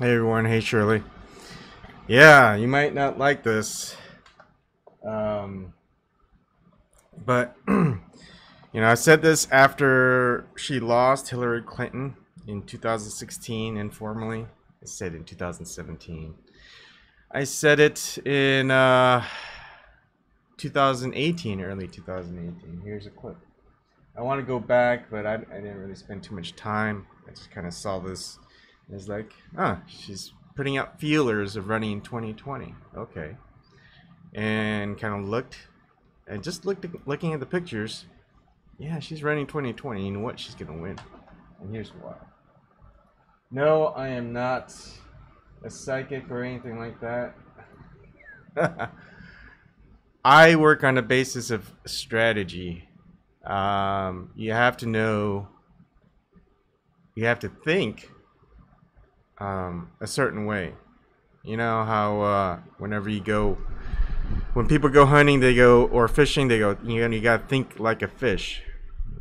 Hey everyone, hey Shirley. Yeah, you might not like this, but I said this after she lost Hillary Clinton in 2016 informally. I said in 2017. I said it in 2018, early 2018. Here's a clip. I want to go back, but I didn't really spend too much time. I just kind of saw this. It's like, she's putting out feelers of running in 2020. Okay. And kind of looked, and just looking at the pictures. Yeah, she's running 2020. You know what? She's going to win. And here's why. No, I am not a psychic or anything like that. I work on the basis of strategy. You have to know, you have to think a certain way. You know how whenever you go, when people go hunting, they go, or fishing, they go, you gotta think like a fish.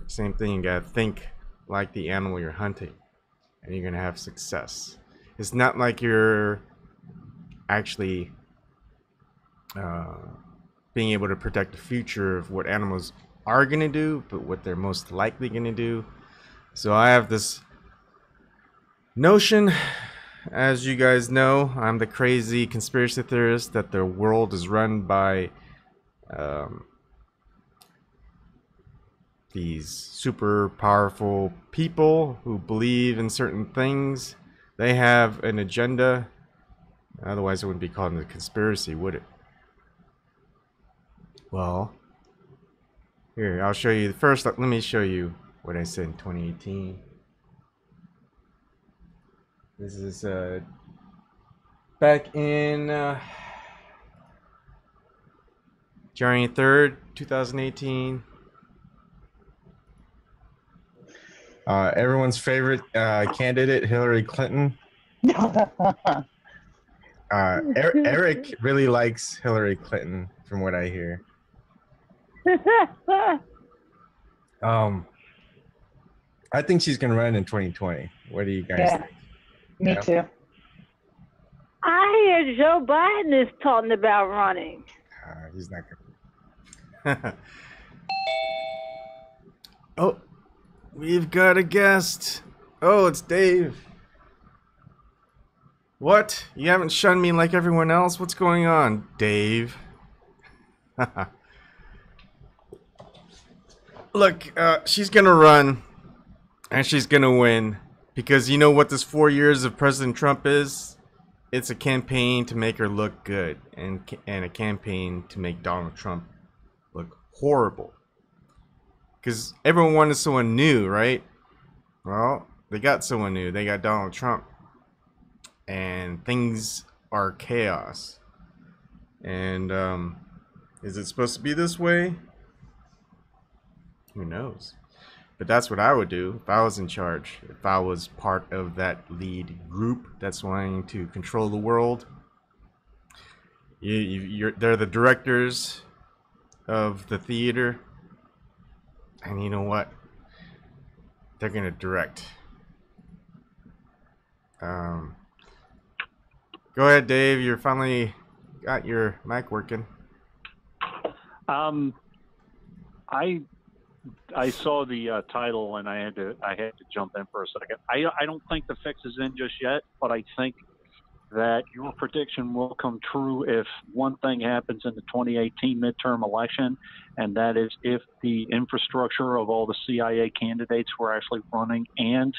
Same thing, you gotta think like the animal you're hunting, and you're gonna have success. It's not like you're actually being able to predict the future of what animals are gonna do, but what they're most likely gonna do. So I have this notion, as you guys know, I'm the crazy conspiracy theorist that the world is run by these super powerful people who believe in certain things. They have an agenda. Otherwise, it wouldn't be called a conspiracy, would it? Well, here, I'll show you. First, let me show you what I said in 2018. This is back in January 3rd, 2018. Everyone's favorite candidate, Hillary Clinton. Eric really likes Hillary Clinton, from what I hear. I think she's gonna run in 2020. What do you guys think? Me too. I hear Joe Biden is talking about running. He's not gonna. Oh, we've got a guest. Oh, it's Dave. What? You haven't shunned me like everyone else? What's going on, Dave? Look, she's gonna run, and she's gonna win, because you know what this 4 years of President Trump is? It's a campaign to make her look good, and a campaign to make Donald Trump look horrible. Because everyone wanted someone new, right? Well, they got someone new. They got Donald Trump. And things are chaos. And is it supposed to be this way? Who knows? But that's what I would do if I was in charge. If I was part of that lead group that's wanting to control the world. They're the directors of the theater. And you know what? They're going to direct. Go ahead, Dave. You finally got your mic working. I saw the title and I had to jump in for a second. I don't think the fix is in just yet, but I think that your prediction will come true if one thing happens in the 2018 midterm election, and that is if the infrastructure of all the CIA candidates who are actually running and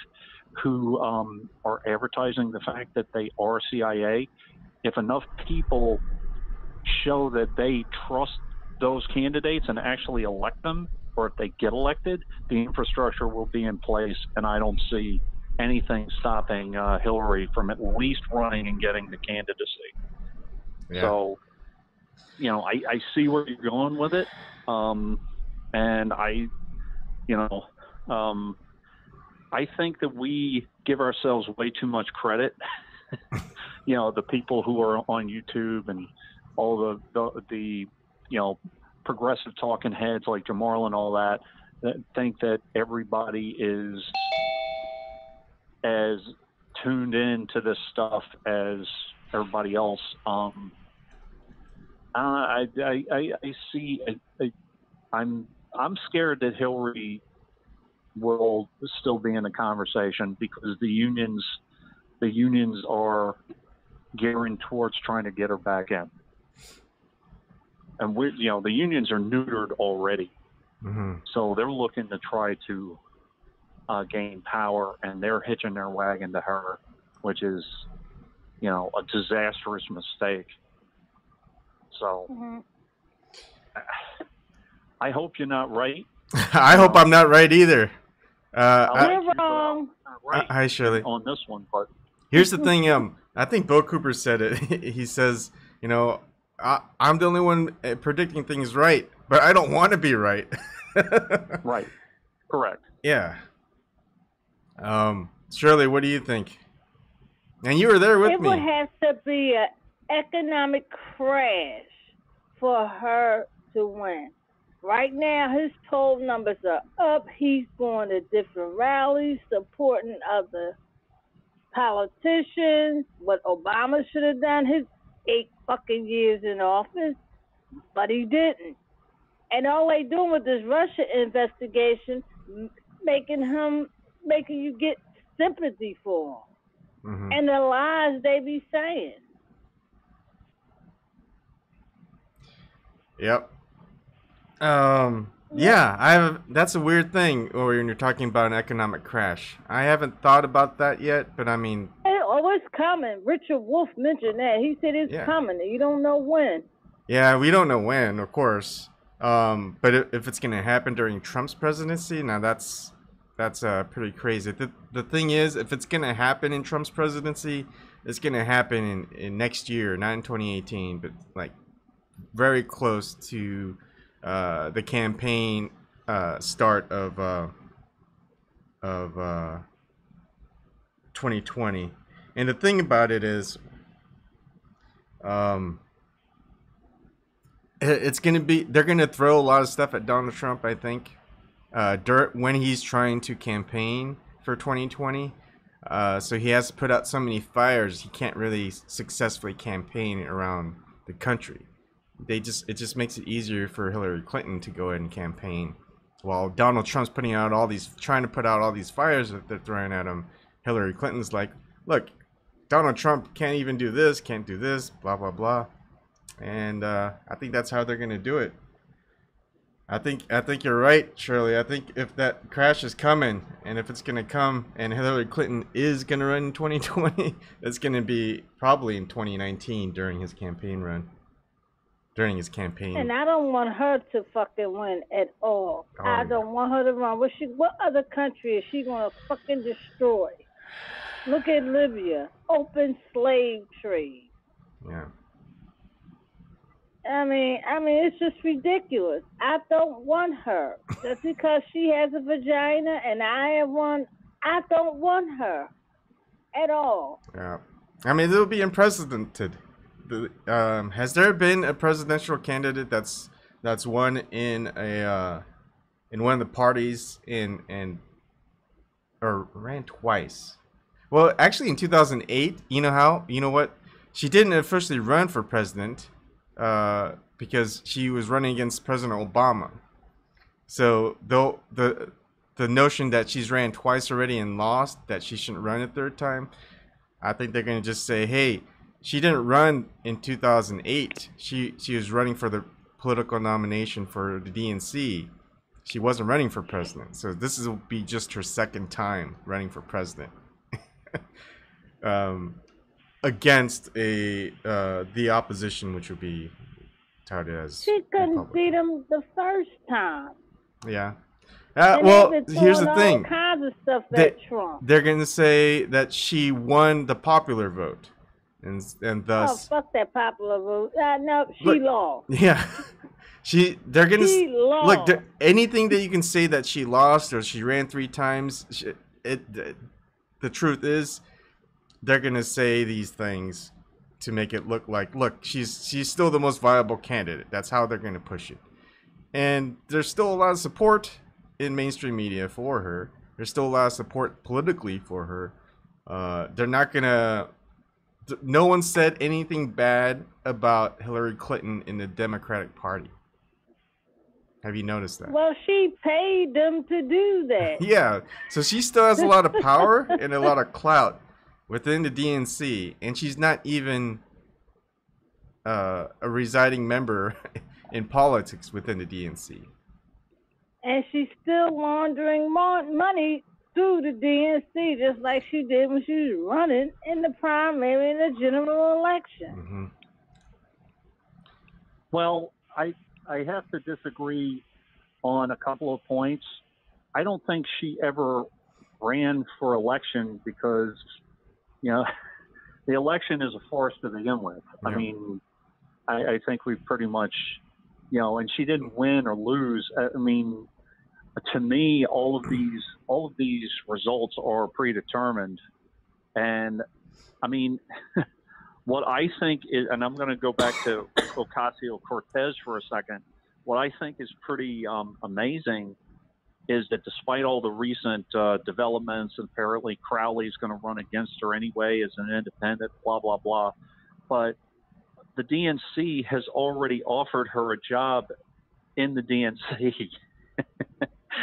who are advertising the fact that they are CIA, if enough people show that they trust those candidates and actually elect them, or if they get elected, the infrastructure will be in place, and I don't see anything stopping Hillary from at least running and getting the candidacy. Yeah. So, I see where you're going with it, and I think that we give ourselves way too much credit. The people who are on YouTube and all the progressive talking heads like Jamal and all that think that everybody is as tuned in to this stuff as everybody else. I see. I'm scared that Hillary will still be in the conversation because the unions are gearing towards trying to get her back in, and the unions are neutered already, so they're looking to try to gain power, and they're hitching their wagon to her, which is, a disastrous mistake. So I hope you're not right. I hope I'm not right either. You're wrong. Hi, Shirley. On this one, but here's the thing. I think Bo Cooper said it. He says, I'm the only one predicting things right, but I don't want to be right. Right. Correct. Yeah. Shirley, what do you think? And you were there with me. It would have to be an economic crash for her to win. Right now, his poll numbers are up. He's going to different rallies, supporting other politicians. What Obama should have done his 8 fucking years in office, but he didn't. And all they doing with this Russia investigation, making you get sympathy for him, and the lies they be saying. Yep. Yeah, that's a weird thing when you're talking about an economic crash. I haven't thought about that yet, but I mean, it's coming. Richard Wolff mentioned that. He said it's coming. You don't know when. Yeah, we don't know when, of course. But if it's going to happen during Trump's presidency, now that's pretty crazy. The thing is, if it's going to happen in Trump's presidency, it's going to happen in next year, not in 2018, but like very close to the campaign start of 2020. And the thing about it is, it's gonna be, they're gonna throw a lot of stuff at Donald Trump, I think, when he's trying to campaign for 2020. So he has to put out so many fires, he can't really successfully campaign around the country. It just makes it easier for Hillary Clinton to go ahead and campaign, while Donald Trump's trying to put out all these fires that they're throwing at him. Hillary Clinton's like, look, Donald Trump can't even do this, can't do this, blah blah blah. And I think that's how they're gonna do it. I think you're right, Shirley. I think if that crash is coming, and if it's gonna come, and Hillary Clinton is gonna run in 2020, it's gonna be probably in 2019 during his campaign run. During his campaign. And I don't want her to fucking win at all. I don't want her to run. What other country is she gonna fucking destroy? Look at Libya, open slave trade. Yeah. I mean, it's just ridiculous. I don't want her. Just because she has a vagina and I have one, I don't want her at all. Yeah. I mean, it'll be unprecedented. Has there been a presidential candidate that's won in one of the parties or ran twice? Well, actually, in 2008, you know what? She didn't officially run for president because she was running against President Obama. So the notion that she's ran twice already and lost, that she shouldn't run a third time, I think they're going to just say, hey, she didn't run in 2008. She was running for the political nomination for the DNC. She wasn't running for president. So this will be just her second time running for president. Against the opposition, which would be touted as she couldn't beat him the first time. Yeah. Well, here's the thing. All kinds of stuff at Trump. They're going to say that she won the popular vote, and thus. Oh, fuck that popular vote! No, she lost. Yeah. They're gonna lost. Look. Anything that you can say that she lost or she ran 3 times, the truth is, they're gonna say these things to make it look like, look, she's still the most viable candidate. That's how they're gonna push it. And there's still a lot of support in mainstream media for her. There's still a lot of support politically for her. They're not gonna. No one said anything bad about Hillary Clinton in the Democratic Party. Have you noticed that? Well, she paid them to do that. Yeah, so she still has a lot of power and a lot of clout within the DNC, and she's not even a residing member in politics within the DNC. And she's still laundering money through the DNC, just like she did when she was running in the primary and the general election. Mm-hmm. Well, I have to disagree on a couple of points. I don't think she ever ran for election because, the election is a farce to begin with. Yeah. I mean, I think we pretty much, and she didn't win or lose. I mean, to me, all of these results are predetermined. And I mean, what I think is, and I'm going to go back to Ocasio-Cortez for a second. What I think is pretty amazing is that despite all the recent developments, and apparently Crowley's going to run against her anyway as an independent, blah, blah, blah. But the DNC has already offered her a job in the DNC.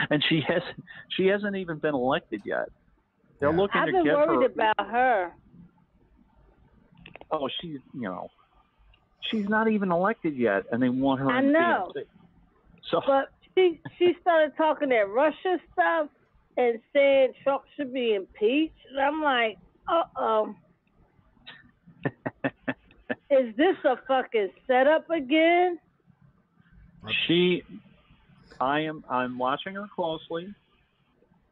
And she hasn't even been elected yet. They're looking to get her. I've been worried about her. Oh, she's not even elected yet, and they want her. I know. DNC. So, but she started talking that Russia stuff and said Trump should be impeached, and I'm like, is this a fucking setup again? I'm watching her closely.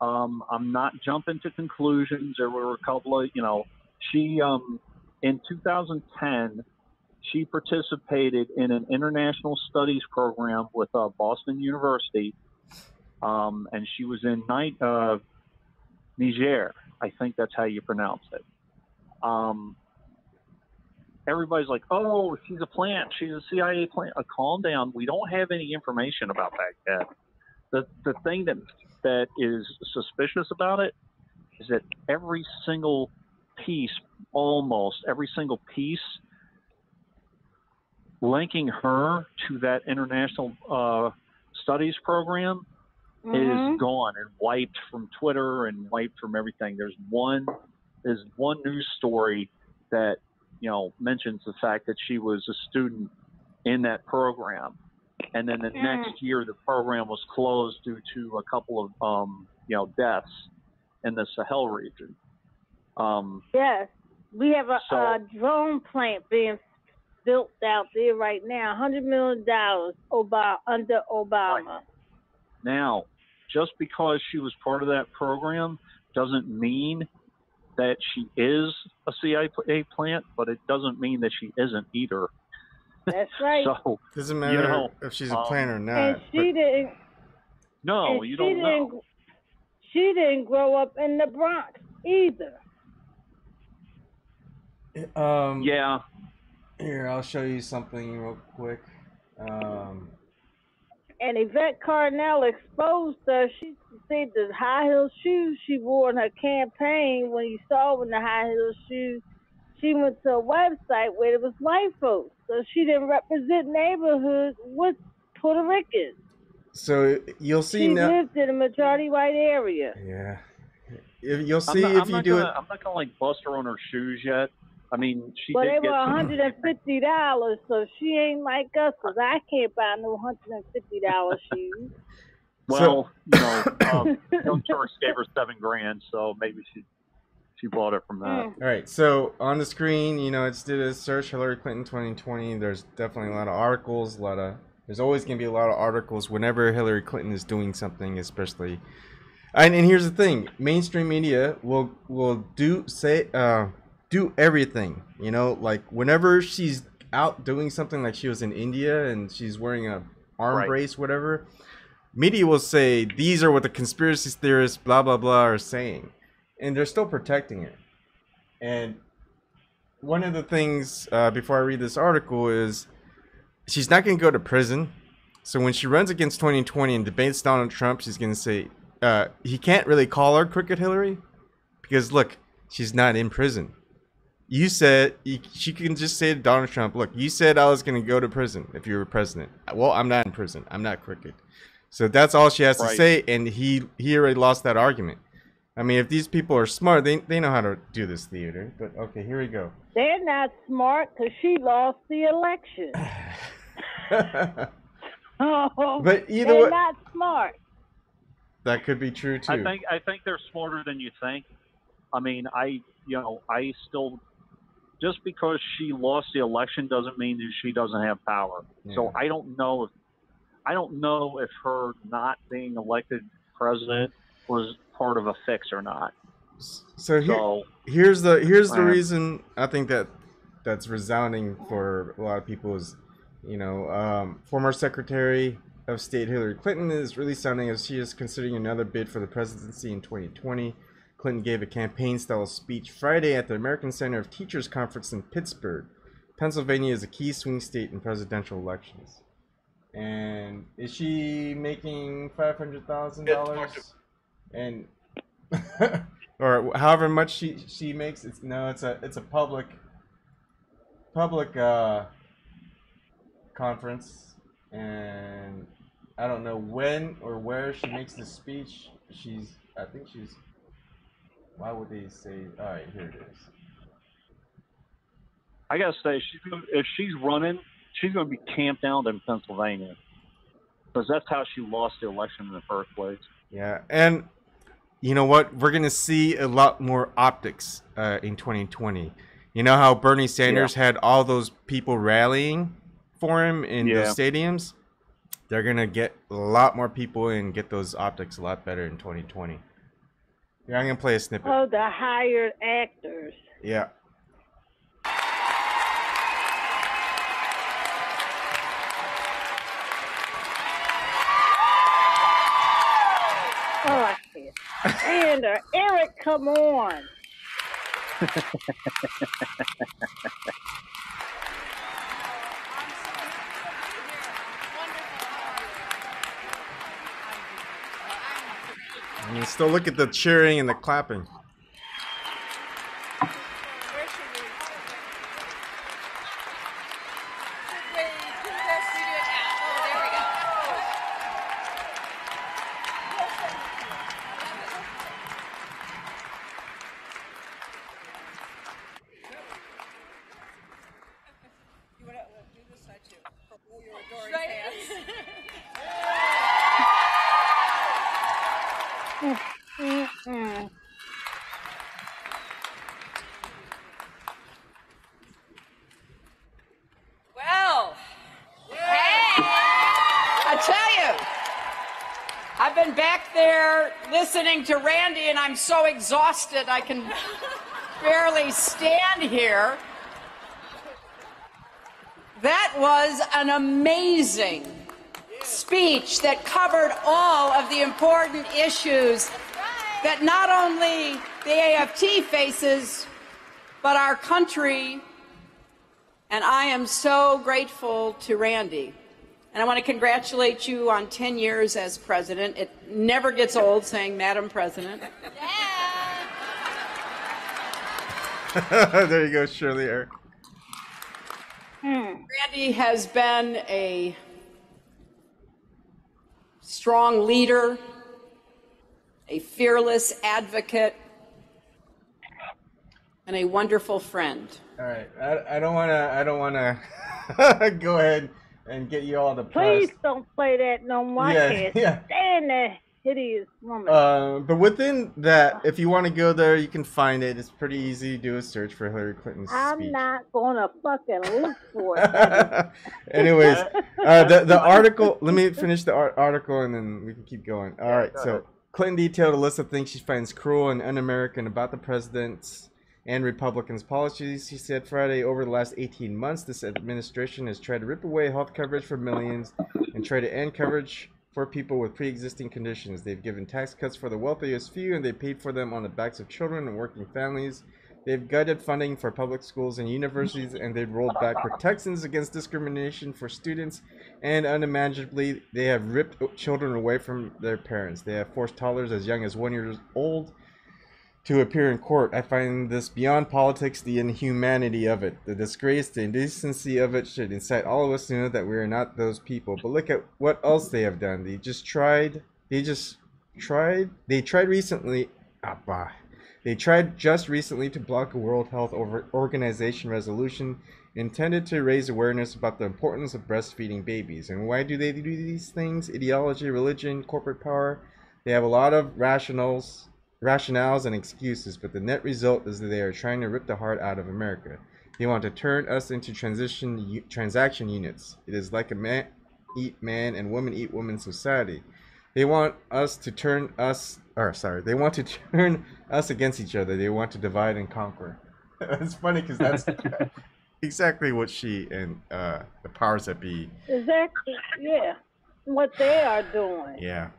I'm not jumping to conclusions. There were a couple of, she, in 2010, she participated in an international studies program with Boston University, and she was in Niger. I think that's how you pronounce it. Everybody's like, oh, she's a plant. She's a CIA plant. Calm down. We don't have any information about that yet. The thing that is suspicious about it is that every single piece, almost every single piece, linking her to that international studies program is gone and wiped from Twitter and wiped from everything. There's one news story that mentions the fact that she was a student in that program, and then the next year the program was closed due to a couple of deaths in the Sahel region. Yes, we have a drone plant being built out there right now, $100 million under Obama. Right. Now, just because she was part of that program doesn't mean that she is a CIA plant, but it doesn't mean that she isn't either. That's right. So doesn't matter if she's a plant or not. And she didn't. No, you don't know. She didn't grow up in the Bronx either. Yeah. Here, I'll show you something real quick. And Yvette Carnell exposed her. She said the high heel shoes she wore in her campaign, when you saw her in the high heel shoes, she went to a website where it was white folks. So she didn't represent neighborhoods with Puerto Ricans. So you'll see she now. She lived in a majority white area. Yeah. You'll see if you do it. I'm not going to bust her on her shoes yet. I mean, she but did they get were $150, so she ain't like us, because I can't buy no $150 shoes. Well, Young Turks gave her $7,000, so maybe she bought it from that. All right, so on the screen, it's did a search Hillary Clinton 2020. There's definitely a lot of articles, there's always going to be a lot of articles whenever Hillary Clinton is doing something, especially. And here's the thing, mainstream media will do everything, like whenever she's out doing something, like she was in India and she's wearing a arm brace, whatever, media will say these are what the conspiracy theorists blah blah blah are saying, and they're still protecting it. And one of the things before I read this article is she's not going to go to prison, so when she runs against 2020 and debates Donald Trump, she's going to say he can't really call her Crooked Hillary, because look, She's not in prison. You said she can just say to Donald Trump, look, you said I was going to go to prison if you were president. Well, I'm not in prison. I'm not crooked. So that's all she has to say, and he already lost that argument. I mean, if these people are smart, they know how to do this theater. But, okay, here we go. They're not smart because she lost the election. But either way, they're not smart. That could be true, too. I think they're smarter than you think. I mean, I still... Just because she lost the election doesn't mean that she doesn't have power. Yeah. So I don't know if her not being elected president was part of a fix or not. So here's the reason I think that's resounding for a lot of people is, former Secretary of State Hillary Clinton is really sounding as she is considering another bid for the presidency in 2020. Clinton gave a campaign-style speech Friday at the American Center of Teachers Conference in Pittsburgh. Pennsylvania is a key swing state in presidential elections. And is she making $500,000? And or however much she makes? It's a public conference, and I don't know when or where she makes the speech. I think she's. Why would they say? All right, here it is. I gotta say, if she's running, she's gonna be camped down in Pennsylvania because that's how she lost the election in the first place. Yeah, and you know what? We're gonna see a lot more optics in 2020. You know how Bernie Sanders had all those people rallying for him in the stadiums? They're gonna get a lot more people and get those optics a lot better in 2020. Yeah, I'm gonna play a snippet. Oh, the hired actors. Yeah. Oh, I see it. And Eric, come on. I mean, still look at the cheering and the clapping. Listening to Randy, and I'm so exhausted I can barely stand here. That was an amazing speech that covered all of the important issues that not only the AFT faces, but our country. And I am so grateful to Randy. And I want to congratulate you on 10 years as president. It never gets old saying Madam President. There you go, Shirley Eric. Randy has been a strong leader, a fearless advocate, and a wonderful friend. All right, I don't want to go ahead and get you all the press. Please don't play that no more. I can't stand that hideous woman. But within that, if you want to go there, you can find it. It's pretty easy to do a search for Hillary Clinton's speech. I'm not gonna fucking look for it. Anyways, the article. Let me finish the article and then we can keep going. All right. So Clinton detailed a list of things she finds cruel and un-American about the president's and Republicans' policies. He said Friday, over the last 18 months, this administration has tried to rip away health coverage for millions and try to end coverage for people with pre-existing conditions. They've given tax cuts for the wealthiest few, and they paid for them on the backs of children and working families. They've gutted funding for public schools and universities, and they've rolled back protections against discrimination for students, and unimaginably, they have ripped children away from their parents. They have forced toddlers as young as 1 year old to appear in court. I find this beyond politics, the inhumanity of it, the disgrace, the indecency of it should incite all of us to know that we are not those people. But look at what else they have done. They tried recently. They tried just recently to block a World Health Organization resolution intended to raise awareness about the importance of breastfeeding babies. And why do they do these things? Ideology, religion, corporate power. They have a lot of rationales and excuses, but the net result is that they are trying to rip the heart out of America. They want to turn us into transaction units. It is like a man eat man and woman eat woman society. They want to turn us against each other. They want to divide and conquer. It's funny because that's exactly what she and the powers that be. Exactly, yeah. What they are doing. Yeah.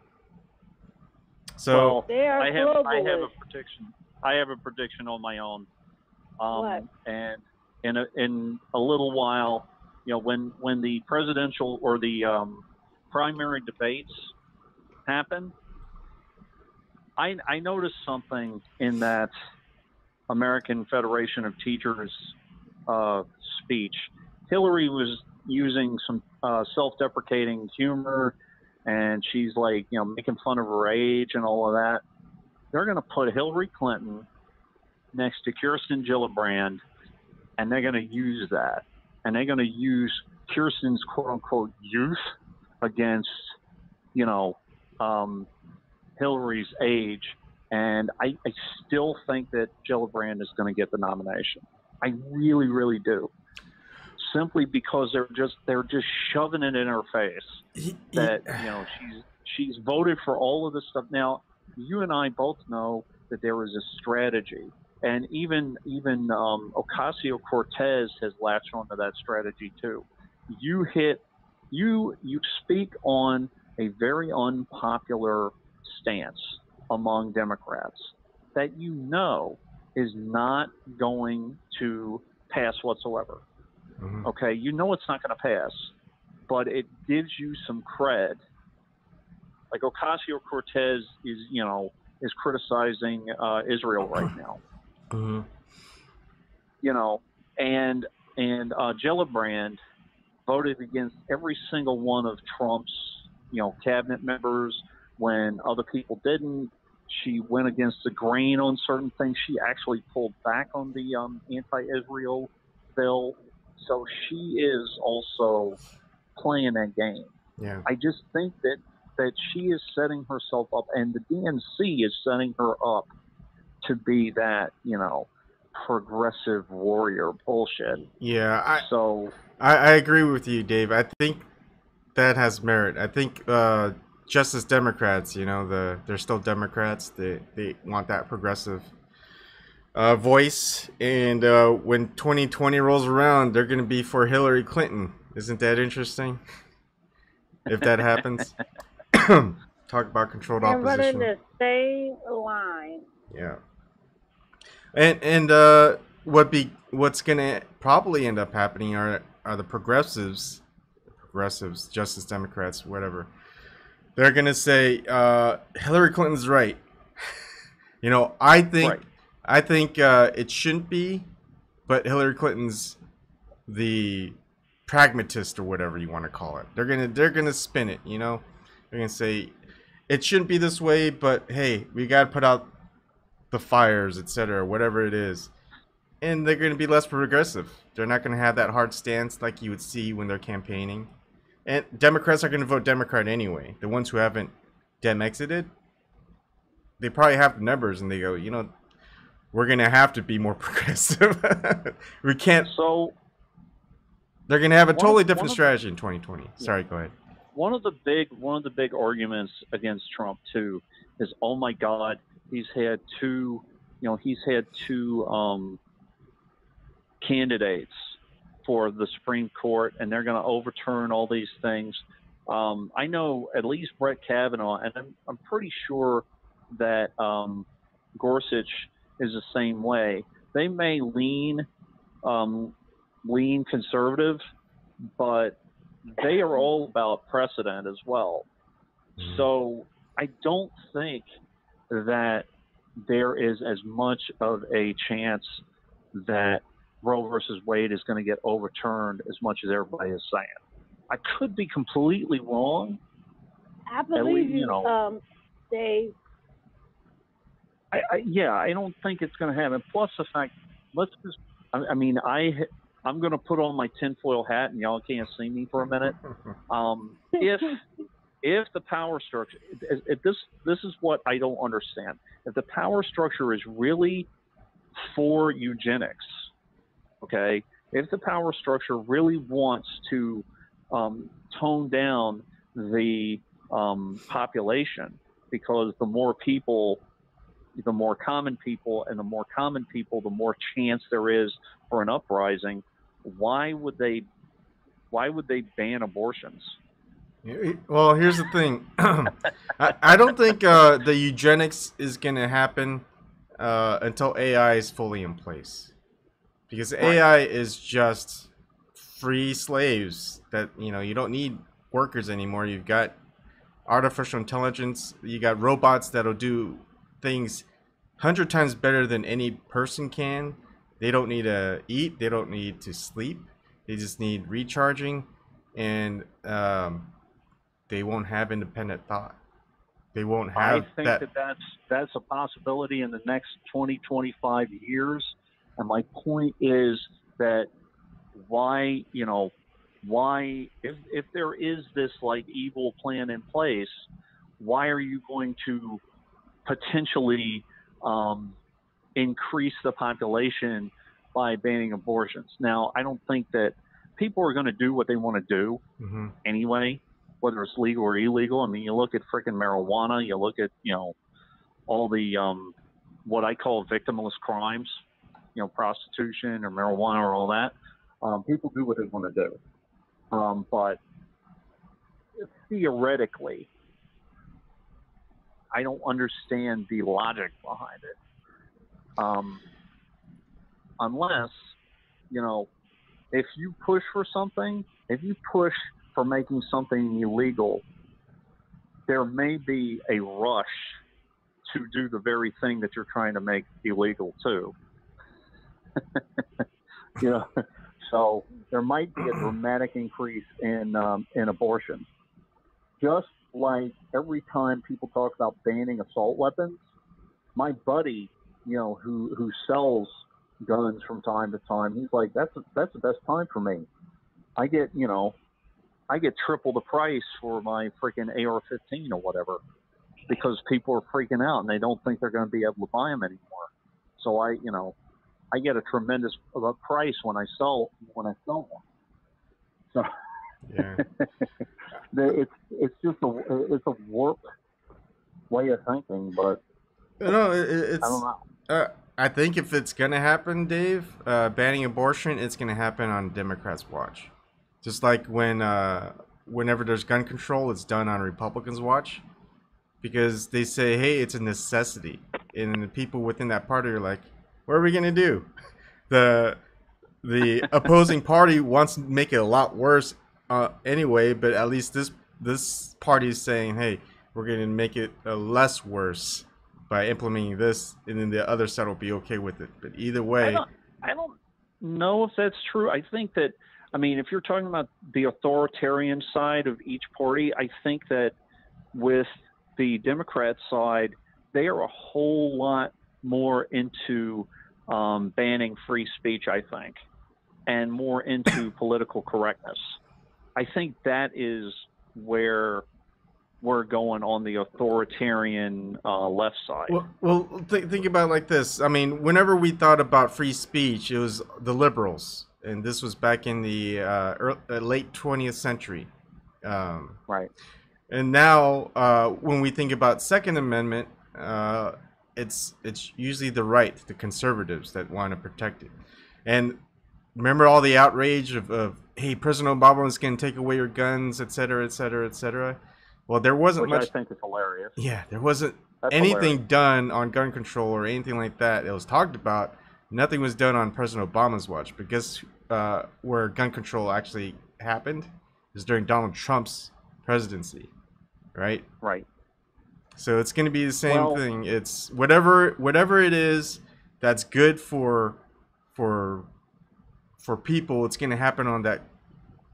So they are I have a globalists. prediction. I have a prediction on my own. What? And in a little while, you know, when the presidential or the primary debates happen, I noticed something in that American Federation of Teachers speech. Hillary was using some self-deprecating humor, and she's like, you know, making fun of her age and all of that. They're going to put Hillary Clinton next to Kirsten Gillibrand, and they're going to use that. And they're going to use Kirsten's quote-unquote youth against, you know, Hillary's age. And I still think that Gillibrand is going to get the nomination. I really, really do. Simply because they're just shoving it in her face that, you know, she's voted for all of this stuff. Now, you and I both know that there is a strategy, and even Ocasio-Cortez has latched onto that strategy too. You speak on a very unpopular stance among Democrats that you know is not going to pass whatsoever. Mm-hmm. Okay, you know it's not going to pass, but it gives you some cred. Like Ocasio-Cortez is criticizing Israel right now. Mm-hmm. You know, and Gillibrand voted against every single one of Trump's, you know, cabinet members when other people didn't. She went against the grain on certain things. She actually pulled back on the anti-Israel bill. So she is also playing that game. Yeah. I just think that she is setting herself up, and the DNC is setting her up to be that, you know, progressive warrior bullshit. Yeah. I agree with you, Dave. I think that has merit. I think just as Democrats, you know, they're still Democrats. They want that progressive voice, and when 2020 rolls around, they're going to be for Hillary Clinton. Isn't that interesting? If that happens, talk about controlled opposition. They're running the same line. Yeah, and what's going to probably end up happening are the progressives, Justice Democrats, whatever. They're going to say Hillary Clinton's right. You know, I think. Right. I think it shouldn't be, but Hillary Clinton's the pragmatist or whatever you want to call it. They're gonna spin it, you know. They're gonna say it shouldn't be this way, but hey, we gotta put out the fires, etc., whatever it is. And they're gonna be less progressive. They're not gonna have that hard stance like you would see when they're campaigning. And Democrats are gonna vote Democrat anyway. The ones who haven't Dem-exited, they probably have the numbers, and they go, you know, we're gonna have to be more progressive. We can't. So they're gonna have a totally different strategy in 2020. Sorry, go ahead. One of the big arguments against Trump too is, oh my God, he's had two candidates for the Supreme Court, and they're going to overturn all these things. I know at least Brett Kavanaugh, and I'm pretty sure that Gorsuch is the same way. They may lean conservative, but they are all about precedent as well. So I don't think that there is as much of a chance that Roe versus Wade is going to get overturned as much as everybody is saying. I could be completely wrong. I believe you know, Dave. I don't think it's going to happen. Plus the fact, I'm going to put on my tinfoil hat, and y'all can't see me for a minute. If the power structure, this is what I don't understand. If the power structure is really for eugenics, okay, if the power structure really wants to tone down the population, because the more people, the more common people, and the more common people, the more chance there is for an uprising, why would they ban abortions? Well, here's the thing. I don't think the eugenics is going to happen until AI is fully in place. Because AI is just free slaves that, you don't need workers anymore. You've got artificial intelligence. You got robots that'll do things 100 times better than any person can. They don't need to eat. They don't need to sleep. They just need recharging. And they won't have independent thought. They won't have. I think that's a possibility in the next 20, 25 years. And my point is that if there is this like evil plan in place, why are you going to potentially increase the population by banning abortions? Now, I don't think that people are going to do what they want to do anyway, whether it's legal or illegal. I mean, you look at freaking marijuana, you look at, all the what I call victimless crimes, prostitution or marijuana or all that. People do what they want to do. But theoretically, I don't understand the logic behind it. Unless, if you push for something, if you push for making something illegal, there may be a rush to do the very thing that you're trying to make illegal too. So there might be a dramatic increase in abortion. Just like every time people talk about banning assault weapons, my buddy, who sells guns from time to time, he's like, that's the best time for me. I get triple the price for my freaking AR-15 or whatever, because people are freaking out and they don't think they're going to be able to buy them anymore. So I get a tremendous price when I sell one. So yeah. it's just a warped way of thinking, but it's, I don't know. I think if it's gonna happen, Dave, banning abortion, it's gonna happen on Democrats' watch. Just like whenever there's gun control, it's done on Republicans' watch, because they say, hey, it's a necessity, and the people within that party are like, what are we gonna do? The opposing party wants to make it a lot worse anyway, but at least this party is saying, hey, we're gonna make it less worse by implementing this, and then the other side will be okay with it. But either way, I don't know if that's true. I think that, if you're talking about the authoritarian side of each party, I think that with the Democrat side, they are a whole lot more into banning free speech, I think, and more into political correctness. I think that is where we're going on the authoritarian left side. Well, think about it like this. Whenever we thought about free speech, it was the liberals, and this was back in the late 20th century. Right. And now, when we think about Second Amendment, it's usually the right, the conservatives, that want to protect it. And remember all the outrage of hey, President Obama is going to take away your guns, et cetera, et cetera, et cetera. Well, there wasn't much. I think is hilarious. Yeah, there wasn't That's anything hilarious. done on gun control or anything like that. It was talked about. Nothing was done on President Obama's watch. But guess where gun control actually happened? Is during Donald Trump's presidency, right? Right. So it's going to be the same Well, thing. It's whatever it is that's good for people. It's going to happen on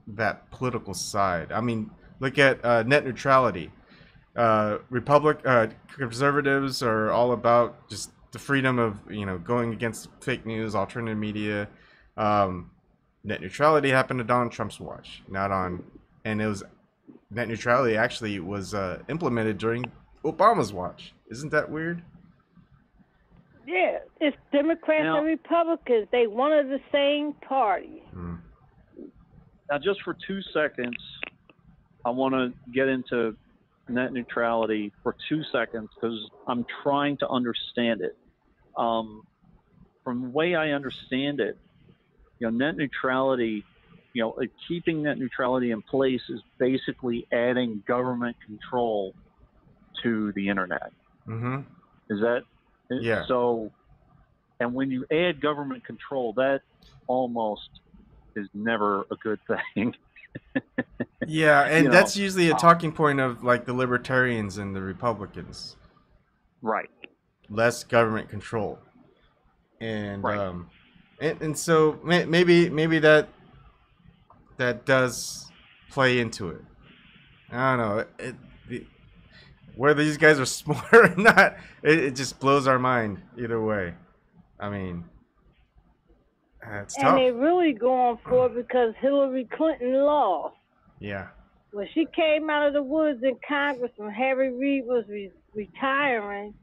that political side. I mean, look at net neutrality. Conservatives are all about just the freedom of going against fake news, alternative media. Net neutrality happened to Donald Trump's watch, not on, and it was net neutrality actually was implemented during Obama's watch. Isn't that weird? Yeah, it's Democrats and Republicans. They one of the same party. Now, just for 2 seconds, I want to get into net neutrality for 2 seconds because I'm trying to understand it. From the way I understand it, net neutrality, keeping net neutrality in place is basically adding government control to the internet. Mm-hmm. Is that? Yeah. So, and when you add government control, that almost is never a good thing. Yeah, and that's usually a talking point of like the libertarians and the Republicans. Right. Less government control. And right. And so maybe that does play into it. I don't know. Whether these guys are smart or not, it just blows our mind either way. I mean, it's tough. And they're really going for it because Hillary Clinton lost. Yeah. When she came out of the woods in Congress when Harry Reid was retiring,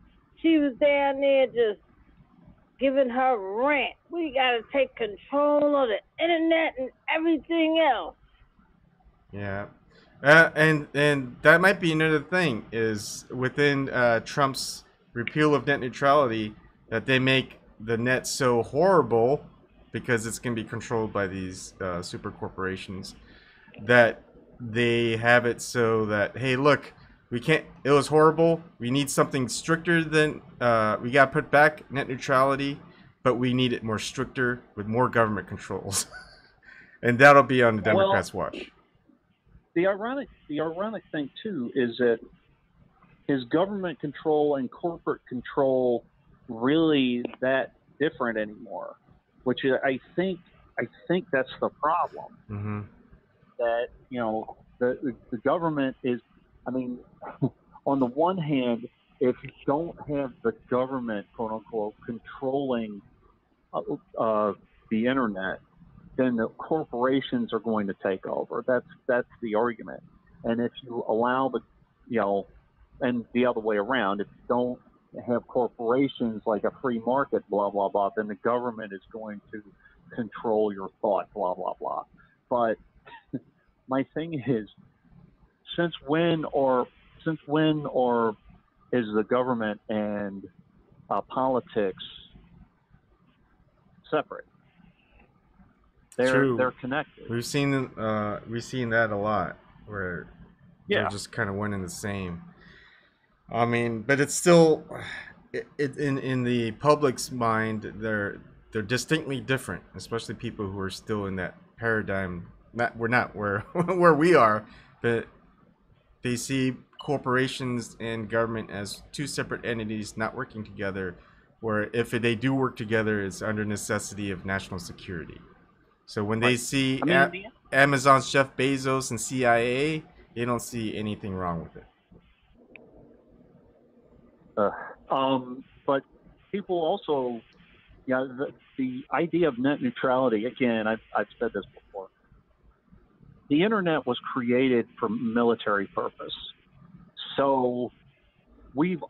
she was down there just giving her rant. We got to take control of the internet and everything else. Yeah. And that might be another thing is within Trump's repeal of net neutrality that they make the net so horrible because it's going to be controlled by these super corporations that they have it so that, hey, look, we can't, it was horrible. We need something stricter than, we got to put back net neutrality, but we need it more stricter with more government controls. And that'll be on the Democrats' watch. The ironic thing too is that is government control and corporate control really that different anymore? Which is, I think that's the problem. Mm-hmm. That the government is. I mean, on the one hand, if you don't have the government, quote unquote, controlling the internet, then the corporations are going to take over. That's the argument. And if you allow and the other way around, if you don't have corporations like a free market, blah, blah, blah, then the government is going to control your thought, blah, blah, blah. But my thing is, since when or is the government and politics separate? They're connected. We've seen that a lot where they're just kind of one and the same. I mean, but it's still in the public's mind they're distinctly different, especially people who are still in that paradigm. We're not where where we are, but they see corporations and government as two separate entities not working together, where if they do work together, it's under necessity of national security. So when they see Amazon's Jeff Bezos and CIA, they don't see anything wrong with it. But people also, the idea of net neutrality, again, I've said this before. The internet was created for military purpose. So we've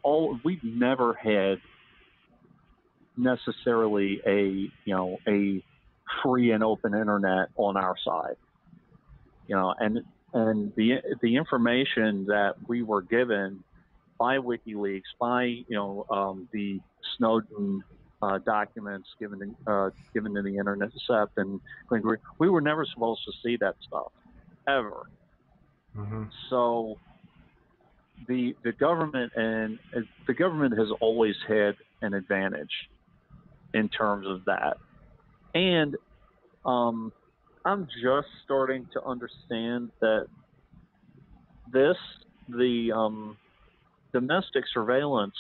never had necessarily a free and open internet on our side, and the information that we were given by WikiLeaks, by the Snowden documents given to the Intercept and we were never supposed to see that stuff ever. Mm-hmm. So the government has always had an advantage in terms of that. And I'm just starting to understand that the domestic surveillance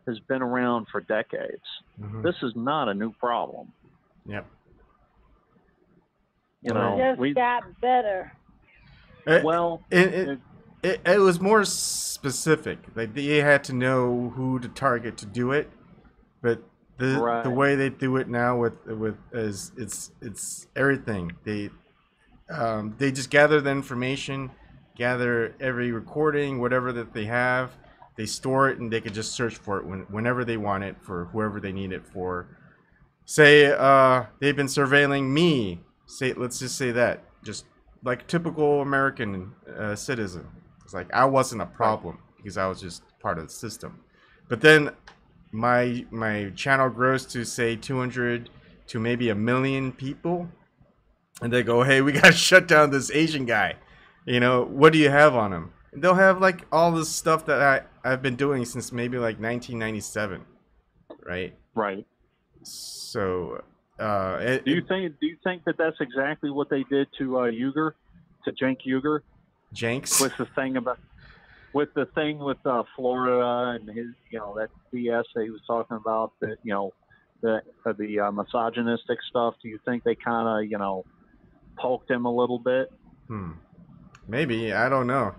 has been around for decades. This is not a new problem. Yep. You know, just got better. It was more specific. Like they had to know who to target to do it, but the way they do it now with is it's everything. They just gather the information, gather every recording, whatever that they have. They store it and they can just search for it whenever they want it for whoever they need it for. Say they've been surveilling me. Let's just say that, just like typical American citizen. It's like I wasn't a problem because I was just part of the system. But then my channel grows to say 200 to maybe 1 million people, and they go, "Hey, we gotta shut down this Asian guy. You know, what do you have on him?" And they'll have like all this stuff that I've been doing since maybe like 1997, right? Right. So, do you think that that's exactly what they did to Uyghur, to Cenk Uyghur? Jenks? With the thing with Florida and his, you know, that BS that he was talking about, that, you know, the misogynistic stuff. Do you think they kind of, you know, poked him a little bit? Maybe, I don't know,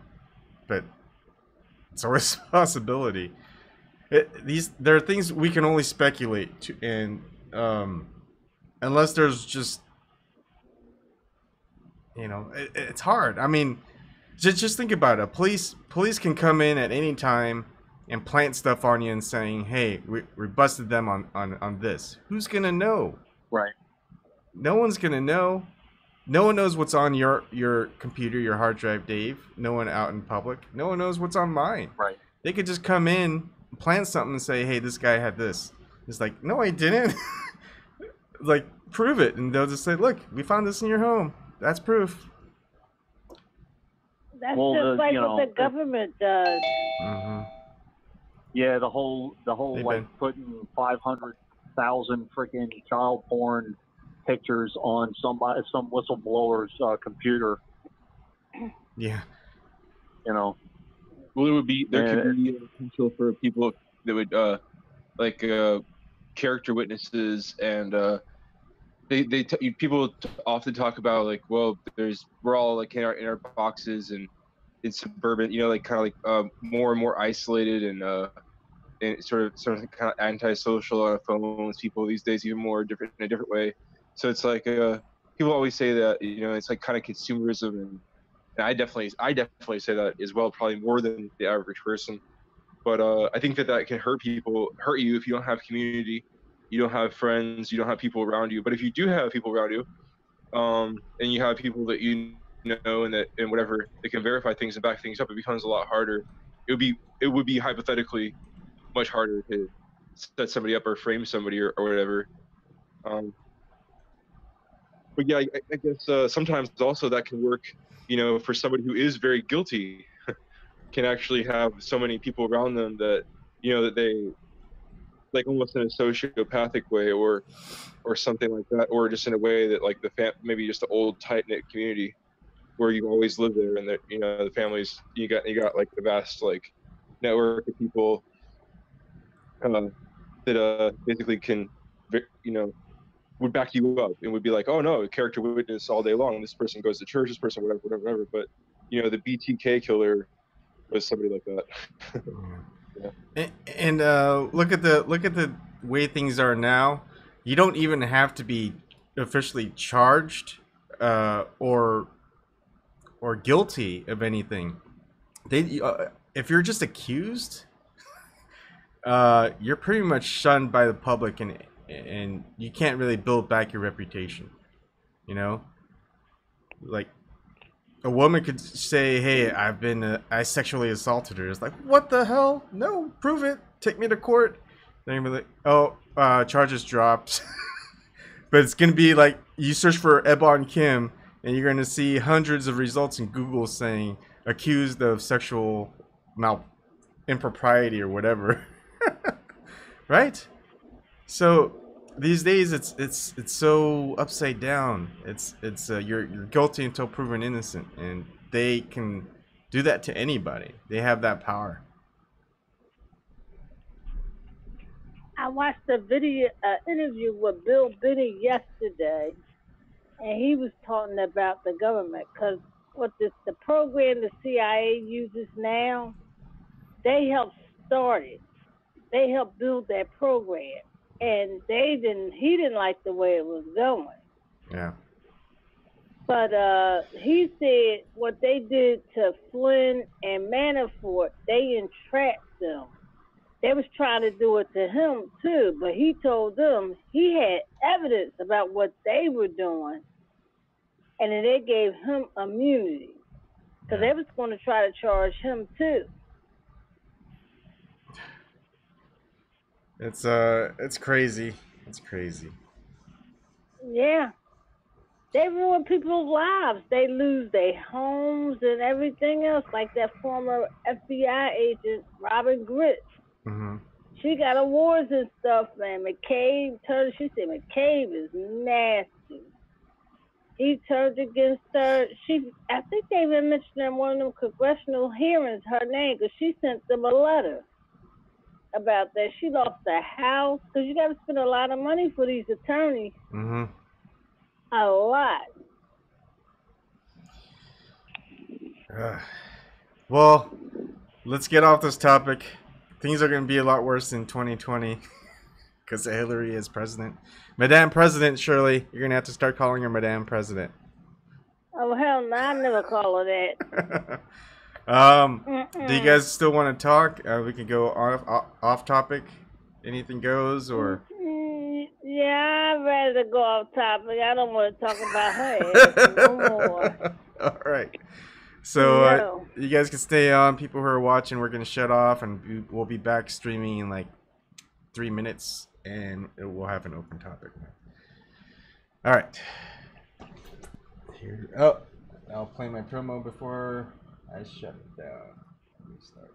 but it's always a possibility. There are things we can only speculate to, and unless there's just, you know, it's hard. I mean, just think about it. Police can come in at any time and plant stuff on you and saying, "Hey, we busted them on this." Who's gonna know? Right. No one's gonna know. No one knows what's on your computer, your hard drive, Dave. No one out in public. No one knows what's on mine. Right. They could just come in, plant something, and say, "Hey, this guy had this." It's like, no, I didn't. Like, prove it, and they'll just say, "Look, we found this in your home. That's proof." That's just like what the government does. Yeah, the whole like putting 500,000 freaking child porn pictures on some whistleblower's computer. Yeah. You know. Well, there could be potential for people that would like character witnesses, and people often talk about, like, well, we're all like in our boxes and in suburban, you know, like kind of like more and more isolated and sort of kind of antisocial on a phone with people these days, even more in a different way. So it's like people always say that, you know, it's like kind of consumerism, and I definitely say that as well, probably more than the average person. But I think that can hurt you if you don't have community, you don't have friends, you don't have people around you. But if you do have people around you, and you have people that you know and whatever, they can verify things and back things up, it becomes a lot harder. It would be hypothetically much harder to set somebody up or frame somebody or whatever. But yeah, I guess sometimes also that can work, you know, for somebody who is very guilty, can actually have so many people around them that, you know, that they, like, almost in a sociopathic way or something like that, or just in a way that, like, maybe just the old tight-knit community where you always live there, and that, you know, the families, you got like the vast, like, network of people that basically can, you know, would back you up and would be like, "Oh no, character witness all day long. This person goes to church, this person whatever." But, you know, the BTK killer was somebody like that. Yeah. And look at the way things are now. You don't even have to be officially charged or guilty of anything. If you're just accused, you're pretty much shunned by the public, and you can't really build back your reputation. You know, like, a woman could say, "Hey, I sexually assaulted her." It's like, what the hell? No, prove it. Take me to court. They're gonna be like, "Oh, charges dropped." But it's gonna be like, you search for Ebon Kim, and you're gonna see hundreds of results in Google saying accused of sexual impropriety or whatever. Right? So these days it's so upside down. It's you're guilty until proven innocent, and they can do that to anybody. They have that power. I watched a video interview with Bill Binney yesterday, and he was talking about the government because what the program the CIA uses now, they helped start it. They helped build that program, and he didn't like the way it was going. Yeah. But he said what they did to Flynn and Manafort, they entrapped them. They was trying to do it to him too, but he told them he had evidence about what they were doing, and then they gave him immunity because they was going to try to charge him too. It's crazy. It's crazy. Yeah. They ruin people's lives. They lose their homes and everything else, like that former FBI agent, Robin Gritz. Mm-hmm. She got awards and stuff, man. McCabe she said McCabe is nasty. He turned against her. I think they even mentioned in one of them congressional hearings her name because she sent them a letter about that. She lost her house because you got to spend a lot of money for these attorneys. Mm-hmm. A lot. Well, let's get off this topic. Things are going to be a lot worse in 2020 because Hillary is president. Madame President, Shirley, you're going to have to start calling her Madame President. Oh, hell no, I never call her that. Do you guys still want to talk? We can go off topic. Anything goes, or... Yeah, I'd rather go off topic. I don't want to talk about her no more. All right. So you guys can stay on. People who are watching, we're going to shut off, and we'll be back streaming in like 3 minutes, and we'll have an open topic. All right. Here. Oh, I'll play my promo before I shut it down. Let me start.